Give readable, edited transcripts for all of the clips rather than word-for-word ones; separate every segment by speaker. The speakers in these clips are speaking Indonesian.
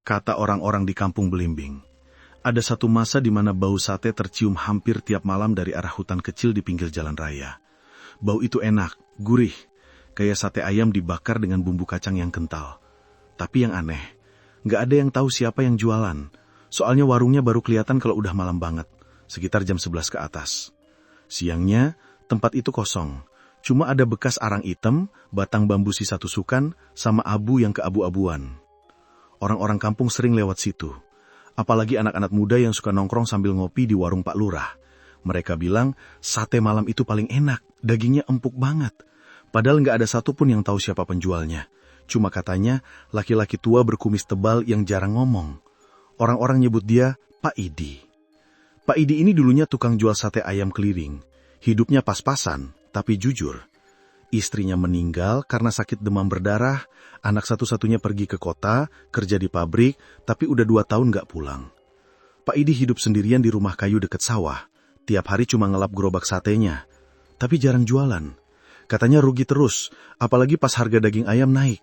Speaker 1: kata orang-orang di kampung Belimbing. Ada satu masa di mana bau sate tercium hampir tiap malam dari arah hutan kecil di pinggir jalan raya. Bau itu enak, gurih, kayak sate ayam dibakar dengan bumbu kacang yang kental. Tapi yang aneh, nggak ada yang tahu siapa yang jualan. Soalnya warungnya baru kelihatan kalau udah malam banget, sekitar jam 11 ke atas. Siangnya, tempat itu kosong. Cuma ada bekas arang hitam, batang bambu sisa tusukan, sama abu yang keabu-abuan. Orang-orang kampung sering lewat situ. Apalagi anak-anak muda yang suka nongkrong sambil ngopi di warung Pak Lurah. Mereka bilang, sate malam itu paling enak, dagingnya empuk banget. Padahal nggak ada satupun yang tahu siapa penjualnya. Cuma katanya, laki-laki tua berkumis tebal yang jarang ngomong. Orang-orang nyebut dia Pak Idi. Pak Idi ini dulunya tukang jual sate ayam keliling. Hidupnya pas-pasan, tapi jujur. Istrinya meninggal karena sakit demam berdarah, anak satu-satunya pergi ke kota, kerja di pabrik, tapi udah 2 tahun nggak pulang. Pak Idi hidup sendirian di rumah kayu dekat sawah. Tiap hari cuma ngelap gerobak satenya, tapi jarang jualan. Katanya rugi terus, apalagi pas harga daging ayam naik.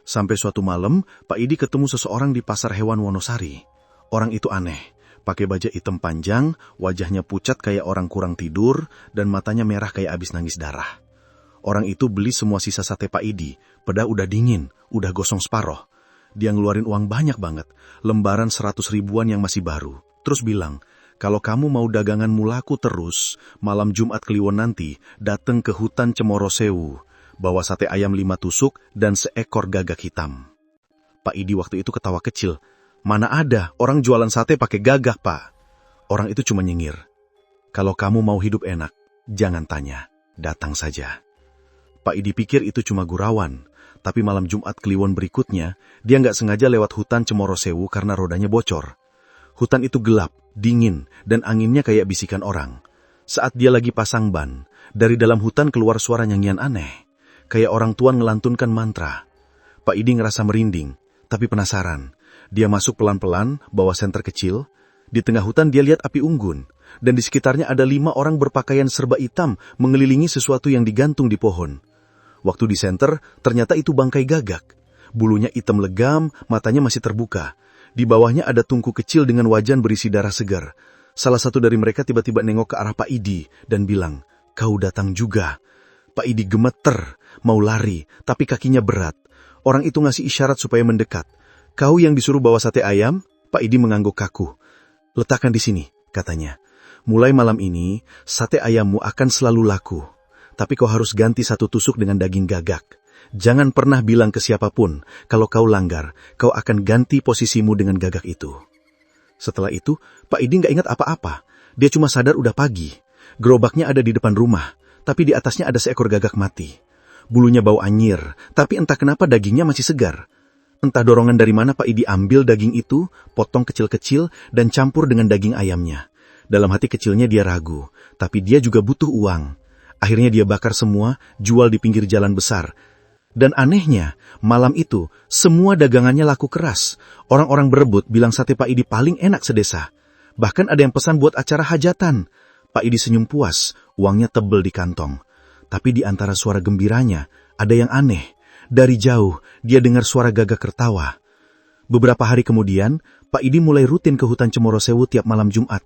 Speaker 1: Sampai suatu malam, Pak Idi ketemu seseorang di pasar hewan Wonosari. Orang itu aneh. Pakai baju hitam panjang, wajahnya pucat kayak orang kurang tidur, dan matanya merah kayak abis nangis darah. Orang itu beli semua sisa sate Pak Idi, padahal udah dingin, udah gosong separoh. Dia ngeluarin uang banyak banget, lembaran 100 ribuan yang masih baru. Terus bilang, kalau kamu mau daganganmu laku terus, malam Jumat Kliwon nanti, dateng ke hutan Cemoro Sewu, bawa sate ayam 5 tusuk dan seekor gagak hitam. Pak Idi waktu itu ketawa kecil. Mana ada orang jualan sate pakai gagak, Pak? Orang itu cuma nyengir. Kalau kamu mau hidup enak, jangan tanya, datang saja. Pak Idi pikir itu cuma gurauan, tapi malam Jumat Kliwon berikutnya, dia nggak sengaja lewat hutan Cemoro Sewu karena rodanya bocor. Hutan itu gelap, dingin, dan anginnya kayak bisikan orang. Saat dia lagi pasang ban, dari dalam hutan keluar suara nyanyian aneh, kayak orang tua ngelantunkan mantra. Pak Idi ngerasa merinding, tapi penasaran. Dia masuk pelan-pelan, bawa senter kecil. Di tengah hutan dia lihat api unggun. Dan di sekitarnya ada 5 orang berpakaian serba hitam mengelilingi sesuatu yang digantung di pohon. Waktu di senter, ternyata itu bangkai gagak. Bulunya hitam legam, matanya masih terbuka. Di bawahnya ada tungku kecil dengan wajan berisi darah segar. Salah satu dari mereka tiba-tiba nengok ke arah Pak Idi dan bilang, "Kau datang juga." Pak Idi gemeter, mau lari, tapi kakinya berat. Orang itu ngasih isyarat supaya mendekat. "Kau yang disuruh bawa sate ayam?" Pak Idi mengangguk kaku. "Letakkan di sini," katanya. "Mulai malam ini, sate ayammu akan selalu laku. Tapi kau harus ganti 1 tusuk dengan daging gagak. Jangan pernah bilang ke siapapun, kalau kau langgar, kau akan ganti posisimu dengan gagak itu." Setelah itu, Pak Idi nggak ingat apa-apa. Dia cuma sadar udah pagi. Gerobaknya ada di depan rumah, tapi di atasnya ada seekor gagak mati. Bulunya bau anyir, tapi entah kenapa dagingnya masih segar. Entah dorongan dari mana Pak Idi ambil daging itu, potong kecil-kecil, dan campur dengan daging ayamnya. Dalam hati kecilnya dia ragu, tapi dia juga butuh uang. Akhirnya dia bakar semua, jual di pinggir jalan besar. Dan anehnya, malam itu, semua dagangannya laku keras. Orang-orang berebut bilang sate Pak Idi paling enak sedesa. Bahkan ada yang pesan buat acara hajatan. Pak Idi senyum puas, uangnya tebel di kantong. Tapi di antara suara gembiranya, ada yang aneh. Dari jauh, dia dengar suara gagak tertawa. Beberapa hari kemudian, Pak Idi mulai rutin ke hutan Cemoro Sewu tiap malam Jumat.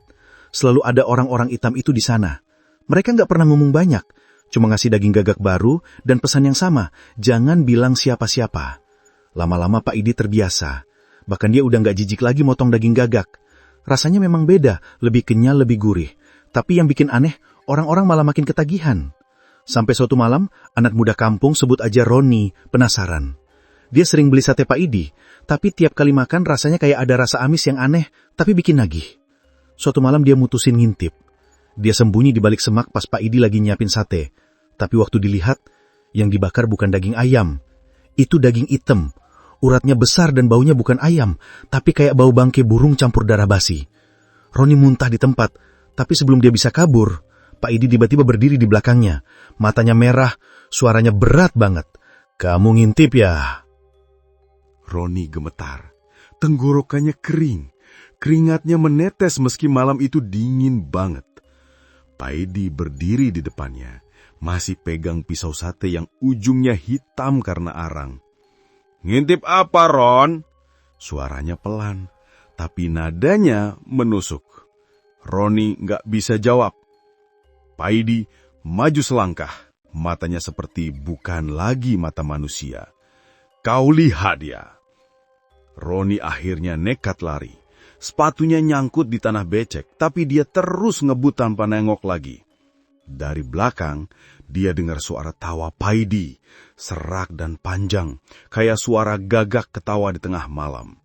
Speaker 1: Selalu ada orang-orang hitam itu di sana. Mereka nggak pernah ngomong banyak, cuma ngasih daging gagak baru dan pesan yang sama, jangan bilang siapa-siapa. Lama-lama Pak Idi terbiasa. Bahkan dia udah nggak jijik lagi motong daging gagak. Rasanya memang beda, lebih kenyal, lebih gurih. Tapi yang bikin aneh, orang-orang malah makin ketagihan. Sampai suatu malam, anak muda kampung sebut aja Roni penasaran. Dia sering beli sate Pak Idi, tapi tiap kali makan rasanya kayak ada rasa amis yang aneh, tapi bikin nagih. Suatu malam dia mutusin ngintip. Dia sembunyi di balik semak pas Pak Idi lagi nyiapin sate. Tapi waktu dilihat, yang dibakar bukan daging ayam. Itu daging hitam. Uratnya besar dan baunya bukan ayam, tapi kayak bau bangkai burung campur darah basi. Roni muntah di tempat, tapi sebelum dia bisa kabur, Pak Idi tiba-tiba berdiri di belakangnya. Matanya merah, suaranya berat banget. "Kamu ngintip ya?"
Speaker 2: Roni gemetar. Tenggorokannya kering. Keringatnya menetes meski malam itu dingin banget. Pak Idi berdiri di depannya, masih pegang pisau sate yang ujungnya hitam karena arang. "Ngintip apa, Ron?" Suaranya pelan, tapi nadanya menusuk. Roni nggak bisa jawab. Paidi maju selangkah, matanya seperti bukan lagi mata manusia. Kau lihat dia. Roni akhirnya nekat lari. Sepatunya nyangkut di tanah becek, tapi dia terus ngebut tanpa nengok lagi. Dari belakang, dia dengar suara tawa Paidi, serak dan panjang, kayak suara gagak ketawa di tengah malam.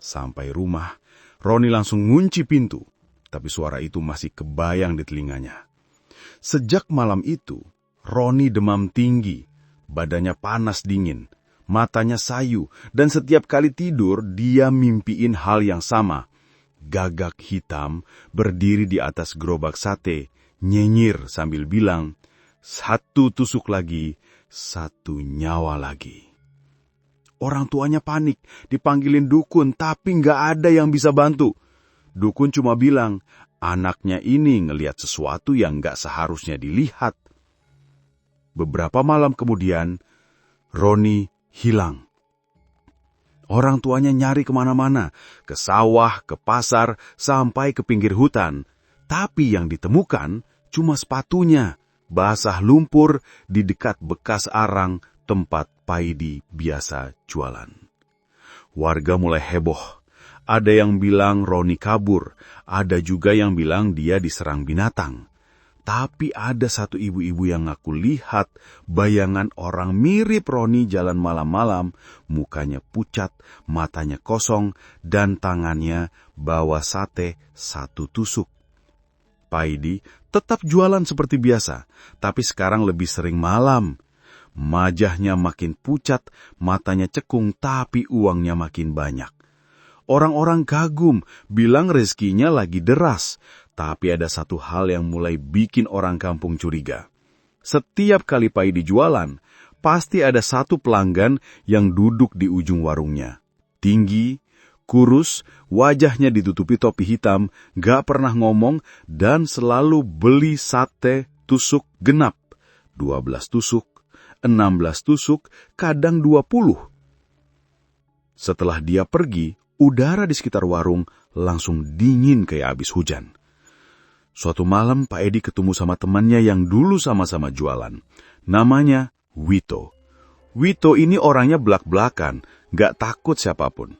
Speaker 2: Sampai rumah, Roni langsung ngunci pintu, tapi suara itu masih kebayang di telinganya. Sejak malam itu, Roni demam tinggi, badannya panas dingin, matanya sayu, dan setiap kali tidur dia mimpiin hal yang sama. Gagak hitam berdiri di atas gerobak sate, nyenyir sambil bilang, "Satu tusuk lagi, satu nyawa lagi." Orang tuanya panik, dipanggilin dukun, tapi nggak ada yang bisa bantu. Dukun cuma bilang, anaknya ini ngelihat sesuatu yang nggak seharusnya dilihat. Beberapa malam kemudian, Roni hilang. Orang tuanya nyari kemana-mana, ke sawah, ke pasar, sampai ke pinggir hutan. Tapi yang ditemukan cuma sepatunya, basah lumpur di dekat bekas arang tempat Paidi biasa jualan. Warga mulai heboh. Ada yang bilang Roni kabur, ada juga yang bilang dia diserang binatang. Tapi ada satu ibu-ibu yang ngaku lihat bayangan orang mirip Roni jalan malam-malam, mukanya pucat, matanya kosong, dan tangannya bawa sate satu tusuk. Paidi tetap jualan seperti biasa, tapi sekarang lebih sering malam. Wajahnya makin pucat, matanya cekung, tapi uangnya makin banyak. Orang-orang kagum, bilang rezekinya lagi deras. Tapi ada satu hal yang mulai bikin orang kampung curiga. Setiap kali Paidi jualan, pasti ada satu pelanggan yang duduk di ujung warungnya. Tinggi, kurus, wajahnya ditutupi topi hitam, gak pernah ngomong, dan selalu beli sate tusuk genap. 12 tusuk, 16 tusuk, kadang 20. Setelah dia pergi, udara di sekitar warung langsung dingin kayak habis hujan. Suatu malam Pak Edi ketemu sama temannya yang dulu sama-sama jualan. Namanya Wito. Wito ini orangnya belak-belakan, gak takut siapapun.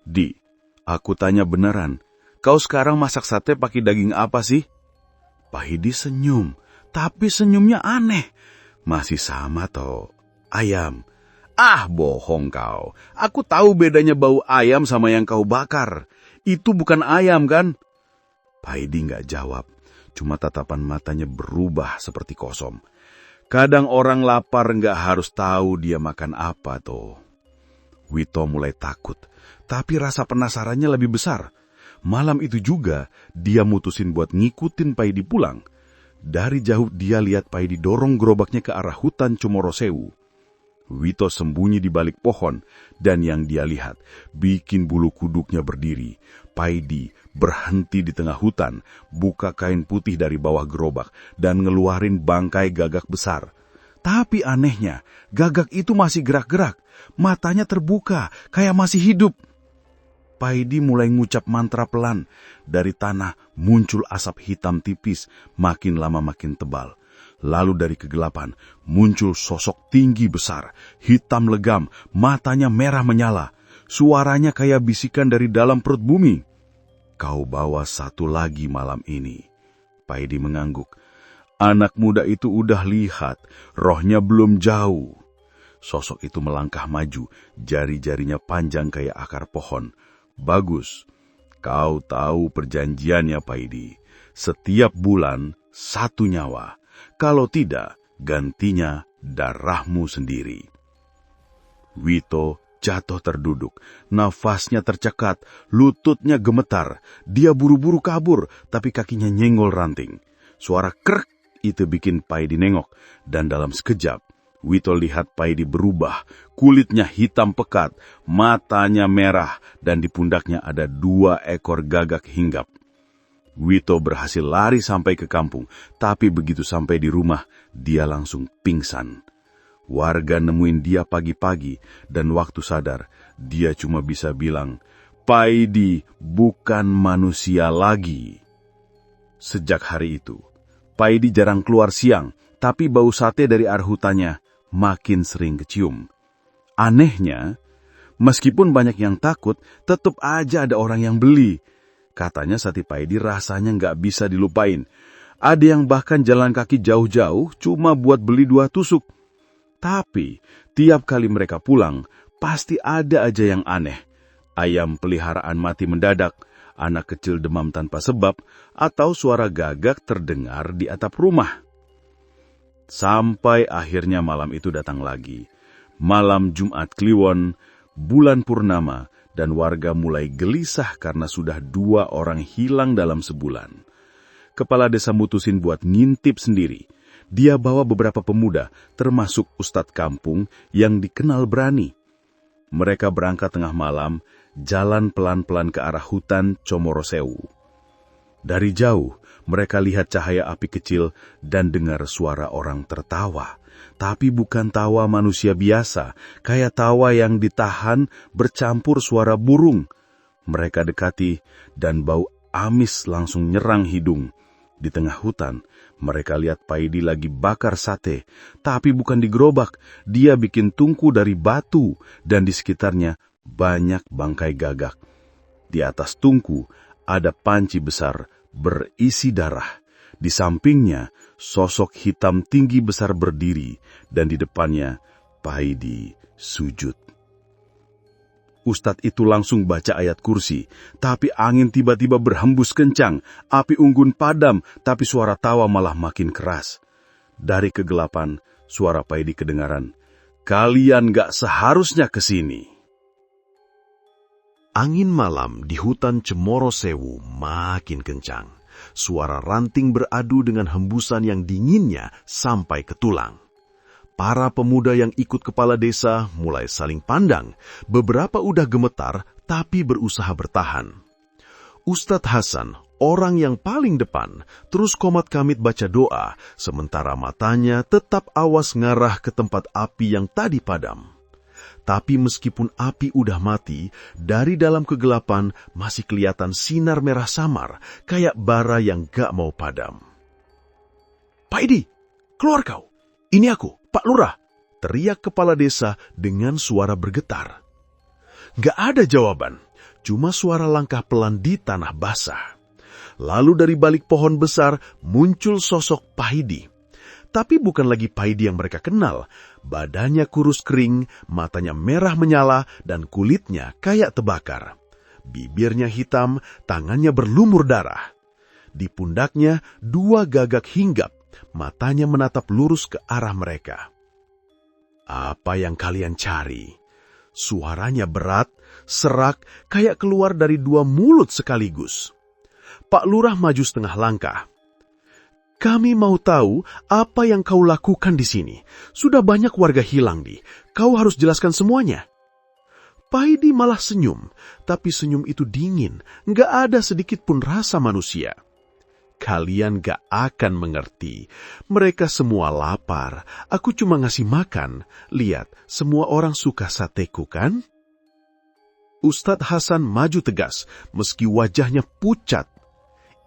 Speaker 2: "Di, aku tanya beneran, kau sekarang masak sate pakai daging apa sih?" Pak Edi senyum, tapi senyumnya aneh. "Masih sama toh, ayam." "Ah, bohong kau. Aku tahu bedanya bau ayam sama yang kau bakar. Itu bukan ayam kan?" Pak Edi gak jawab. Cuma tatapan matanya berubah seperti kosong. Kadang orang lapar nggak harus tahu dia makan apa toh. Wito mulai takut, tapi rasa penasarannya lebih besar. Malam itu juga, dia mutusin buat ngikutin Paidi pulang. Dari jauh dia lihat Paidi dorong gerobaknya ke arah hutan Comorosewu. Wito sembunyi di balik pohon, dan yang dia lihat bikin bulu kuduknya berdiri. Paidi berhenti di tengah hutan, buka kain putih dari bawah gerobak, dan ngeluarin bangkai gagak besar. Tapi anehnya, gagak itu masih gerak-gerak, matanya terbuka, kayak masih hidup. Paidi mulai ngucap mantra pelan. Dari tanah muncul asap hitam tipis, makin lama makin tebal. Lalu dari kegelapan muncul sosok tinggi besar, hitam legam, matanya merah menyala. Suaranya kayak bisikan dari dalam perut bumi. "Kau bawa satu lagi malam ini." Paidi mengangguk. Anak muda itu udah lihat, rohnya belum jauh. Sosok itu melangkah maju, jari-jarinya panjang kayak akar pohon. "Bagus, kau tahu perjanjiannya Paidi. Setiap bulan 1 nyawa. Kalau tidak, gantinya darahmu sendiri." Wito jatuh terduduk, nafasnya tercekat, lututnya gemetar. Dia buru-buru kabur, tapi kakinya nyenggol ranting. Suara krek itu bikin Paidi nengok, dan dalam sekejap, Wito lihat Paidi berubah. Kulitnya hitam pekat, matanya merah, dan di pundaknya ada 2 ekor gagak hinggap. Wito berhasil lari sampai ke kampung, tapi begitu sampai di rumah, dia langsung pingsan. Warga nemuin dia pagi-pagi dan waktu sadar, dia cuma bisa bilang, Paidi bukan manusia lagi. Sejak hari itu, Paidi jarang keluar siang, tapi bau sate dari arah hutannya makin sering kecium. Anehnya, meskipun banyak yang takut, tetap aja ada orang yang beli. Katanya sate Paidi rasanya nggak bisa dilupain. Ada yang bahkan jalan kaki jauh-jauh cuma buat beli 2 tusuk. Tapi, tiap kali mereka pulang, pasti ada aja yang aneh. Ayam peliharaan mati mendadak, anak kecil demam tanpa sebab, atau suara gagak terdengar di atap rumah. Sampai akhirnya malam itu datang lagi. Malam Jumat Kliwon, bulan purnama, dan warga mulai gelisah karena sudah 2 orang hilang dalam sebulan. Kepala desa mutusin buat ngintip sendiri. Dia bawa beberapa pemuda, termasuk ustadz kampung yang dikenal berani. Mereka berangkat tengah malam, jalan pelan-pelan ke arah hutan Comorosewu. Dari jauh, mereka lihat cahaya api kecil dan dengar suara orang tertawa. Tapi bukan tawa manusia biasa, kayak tawa yang ditahan bercampur suara burung. Mereka dekati dan bau amis langsung nyerang hidung. Di tengah hutan, mereka lihat Paidi lagi bakar sate, tapi bukan di gerobak. Dia bikin tungku dari batu dan di sekitarnya banyak bangkai gagak. Di atas tungku ada panci besar berisi darah. Di sampingnya, sosok hitam tinggi besar berdiri dan di depannya Paidi sujud. Ustadz itu langsung baca ayat kursi, tapi angin tiba-tiba berhembus kencang, api unggun padam, tapi suara tawa malah makin keras. Dari kegelapan, suara Paidi kedengaran, "Kalian gak seharusnya ke sini."
Speaker 1: Angin malam di hutan Comorosewu makin kencang. Suara ranting beradu dengan hembusan yang dinginnya sampai ke tulang. Para pemuda yang ikut kepala desa mulai saling pandang. Beberapa udah gemetar, tapi berusaha bertahan. Ustadz Hasan, orang yang paling depan, terus komat kamit baca doa, sementara matanya tetap awas ngarah ke tempat api yang tadi padam. Tapi meskipun api udah mati, dari dalam kegelapan masih kelihatan sinar merah samar, kayak bara yang gak mau padam. "Paidi, keluar kau! Ini aku, Pak Lurah!" teriak kepala desa dengan suara bergetar. Gak ada jawaban, cuma suara langkah pelan di tanah basah. Lalu dari balik pohon besar muncul sosok Paidi. Tapi bukan lagi Paidi yang mereka kenal. Badannya kurus kering, matanya merah menyala, dan kulitnya kayak terbakar. Bibirnya hitam, tangannya berlumur darah. Di pundaknya 2 gagak hinggap, matanya menatap lurus ke arah mereka. "Apa yang kalian cari?" Suaranya berat, serak, kayak keluar dari 2 mulut sekaligus. Pak Lurah maju setengah langkah. "Kami mau tahu apa yang kau lakukan di sini. Sudah banyak warga hilang, Di. Kau harus jelaskan semuanya." Paidi malah senyum, tapi senyum itu dingin, nggak ada sedikit pun rasa manusia. "Kalian gak akan mengerti. Mereka semua lapar. Aku cuma ngasih makan. Lihat, semua orang suka sateku, kan?" Ustadz Hasan maju tegas, meski wajahnya pucat.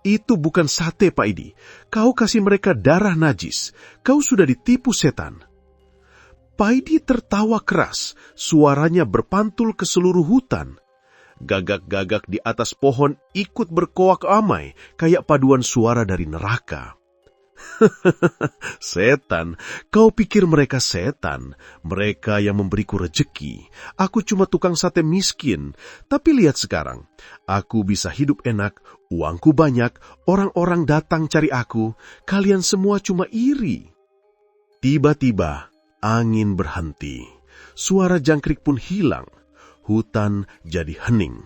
Speaker 1: "Itu bukan sate, Pak Idi. Kau kasih mereka darah najis. Kau sudah ditipu setan." Pak Idi tertawa keras, suaranya berpantul ke seluruh hutan. Gagak-gagak di atas pohon ikut berkoak amai, kayak paduan suara dari neraka. "Setan, kau pikir mereka setan? Mereka yang memberiku rejeki. Aku cuma tukang sate miskin. Tapi lihat sekarang, aku bisa hidup enak, uangku banyak, orang-orang datang cari aku. Kalian semua cuma iri." Tiba-tiba, angin berhenti. Suara jangkrik pun hilang. Hutan jadi hening.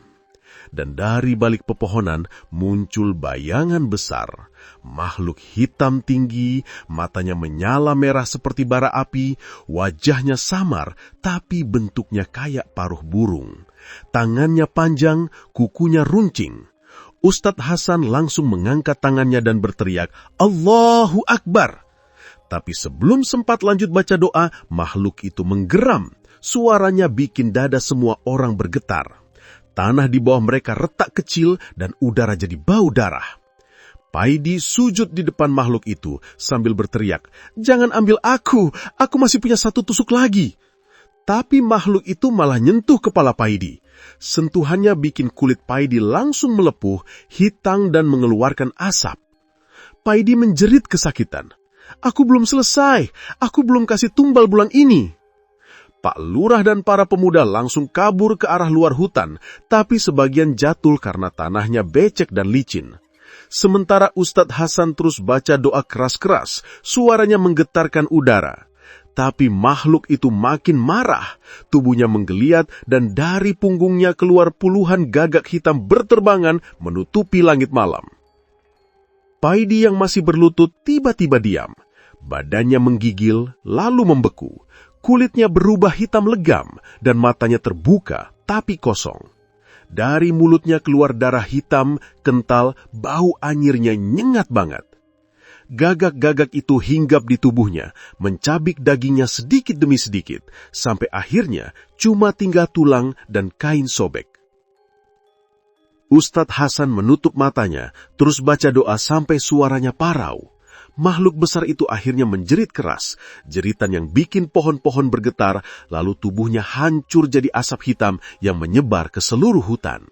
Speaker 1: Dan dari balik pepohonan muncul bayangan besar. Makhluk hitam tinggi, matanya menyala merah seperti bara api, wajahnya samar, tapi bentuknya kayak paruh burung. Tangannya panjang, kukunya runcing. Ustadz Hasan langsung mengangkat tangannya dan berteriak, "Allahu Akbar!"
Speaker 2: Tapi sebelum sempat lanjut baca doa, makhluk itu menggeram. Suaranya bikin dada semua orang bergetar. Tanah di bawah mereka retak kecil dan udara jadi bau darah. Paidi sujud di depan makhluk itu sambil berteriak, "Jangan ambil aku masih punya 1 tusuk lagi." Tapi makhluk itu malah nyentuh kepala Paidi. Sentuhannya bikin kulit Paidi langsung melepuh, hitam dan mengeluarkan asap. Paidi menjerit kesakitan. "Aku belum selesai, aku belum kasih tumbal bulan ini." Pak Lurah dan para pemuda langsung kabur ke arah luar hutan, tapi sebagian jatuh karena tanahnya becek dan licin. Sementara Ustadz Hasan terus baca doa keras-keras, suaranya menggetarkan udara. Tapi makhluk itu makin marah, tubuhnya menggeliat dan dari punggungnya keluar puluhan gagak hitam berterbangan menutupi langit malam. Paidi yang masih berlutut tiba-tiba diam. Badannya menggigil, lalu membeku. Kulitnya berubah hitam legam dan matanya terbuka tapi kosong. Dari mulutnya keluar darah hitam, kental, bau anyirnya nyengat banget. Gagak-gagak itu hinggap di tubuhnya, mencabik dagingnya sedikit demi sedikit, sampai akhirnya cuma tinggal tulang dan kain sobek. Ustadz Hasan menutup matanya, terus baca doa sampai suaranya parau. Makhluk besar itu akhirnya menjerit keras, jeritan yang bikin pohon-pohon bergetar, lalu tubuhnya hancur jadi asap hitam yang menyebar ke seluruh hutan.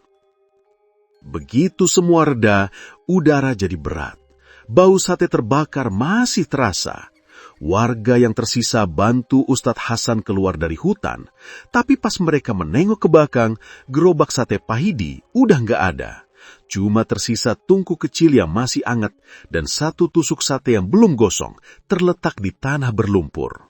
Speaker 2: Begitu semua reda, udara jadi berat. Bau sate terbakar masih terasa. Warga yang tersisa bantu Ustadz Hasan keluar dari hutan, tapi pas mereka menengok ke belakang, gerobak sate Paidi udah nggak ada. Cuma tersisa tungku kecil yang masih hangat dan 1 tusuk sate yang belum gosong terletak di tanah berlumpur.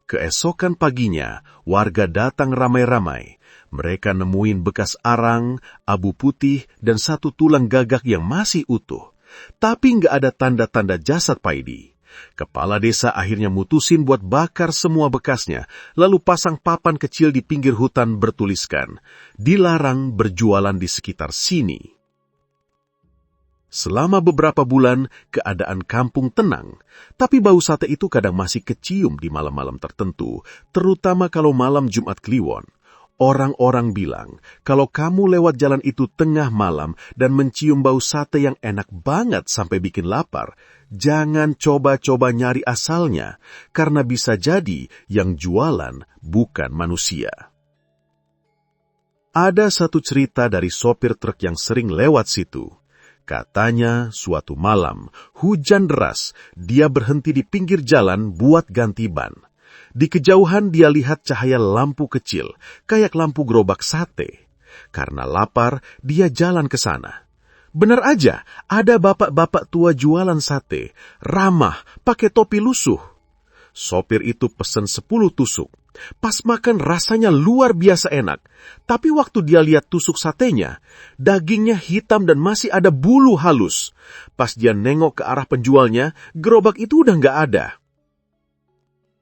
Speaker 2: Keesokan paginya, warga datang ramai-ramai. Mereka nemuin bekas arang, abu putih, dan 1 tulang gagak yang masih utuh. Tapi nggak ada tanda-tanda jasad Paidi. Kepala desa akhirnya mutusin buat bakar semua bekasnya, lalu pasang papan kecil di pinggir hutan bertuliskan, "Dilarang berjualan di sekitar sini." Selama beberapa bulan, keadaan kampung tenang, tapi bau sate itu kadang masih kecium di malam-malam tertentu, terutama kalau malam Jumat Kliwon. Orang-orang bilang, kalau kamu lewat jalan itu tengah malam dan mencium bau sate yang enak banget sampai bikin lapar, jangan coba-coba nyari asalnya, karena bisa jadi yang jualan bukan manusia. Ada satu cerita dari sopir truk yang sering lewat situ. Katanya, suatu malam, hujan deras, dia berhenti di pinggir jalan buat ganti ban. Di kejauhan dia lihat cahaya lampu kecil, kayak lampu gerobak sate. Karena lapar, dia jalan ke sana. Benar aja, ada bapak-bapak tua jualan sate, ramah, pakai topi lusuh. Sopir itu pesen 10 tusuk. Pas makan rasanya luar biasa enak. Tapi waktu dia lihat tusuk satenya, dagingnya hitam dan masih ada bulu halus. Pas dia nengok ke arah penjualnya, gerobak itu udah nggak ada.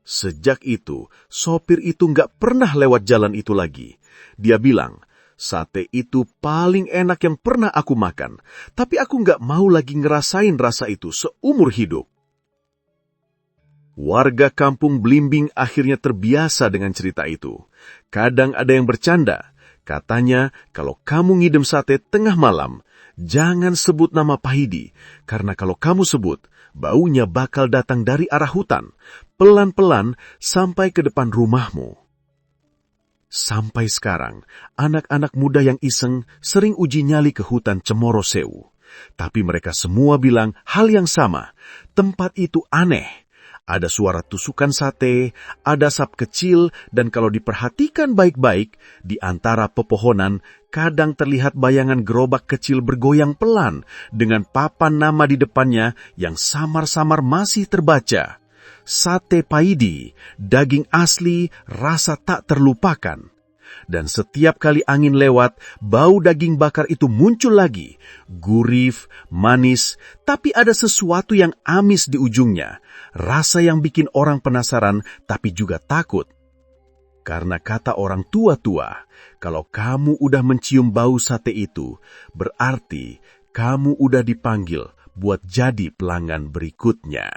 Speaker 2: Sejak itu, sopir itu nggak pernah lewat jalan itu lagi. Dia bilang, sate itu paling enak yang pernah aku makan, tapi aku nggak mau lagi ngerasain rasa itu seumur hidup. Warga kampung Blimbing akhirnya terbiasa dengan cerita itu. Kadang ada yang bercanda, katanya kalau kamu ngidem sate tengah malam, jangan sebut nama Paidi, karena kalau kamu sebut, baunya bakal datang dari arah hutan, pelan-pelan sampai ke depan rumahmu. Sampai sekarang, anak-anak muda yang iseng sering uji nyali ke hutan Cemoro Sewu. Tapi mereka semua bilang hal yang sama, tempat itu aneh. Ada suara tusukan sate, ada asap kecil, dan kalau diperhatikan baik-baik, di antara pepohonan, kadang terlihat bayangan gerobak kecil bergoyang pelan, dengan papan nama di depannya yang samar-samar masih terbaca. Sate Paidi, daging asli, rasa tak terlupakan. Dan setiap kali angin lewat, bau daging bakar itu muncul lagi. Gurih, manis, tapi ada sesuatu yang amis di ujungnya. Rasa yang bikin orang penasaran, tapi juga takut. Karena kata orang tua-tua, kalau kamu udah mencium bau sate itu, berarti kamu udah dipanggil buat jadi pelanggan berikutnya.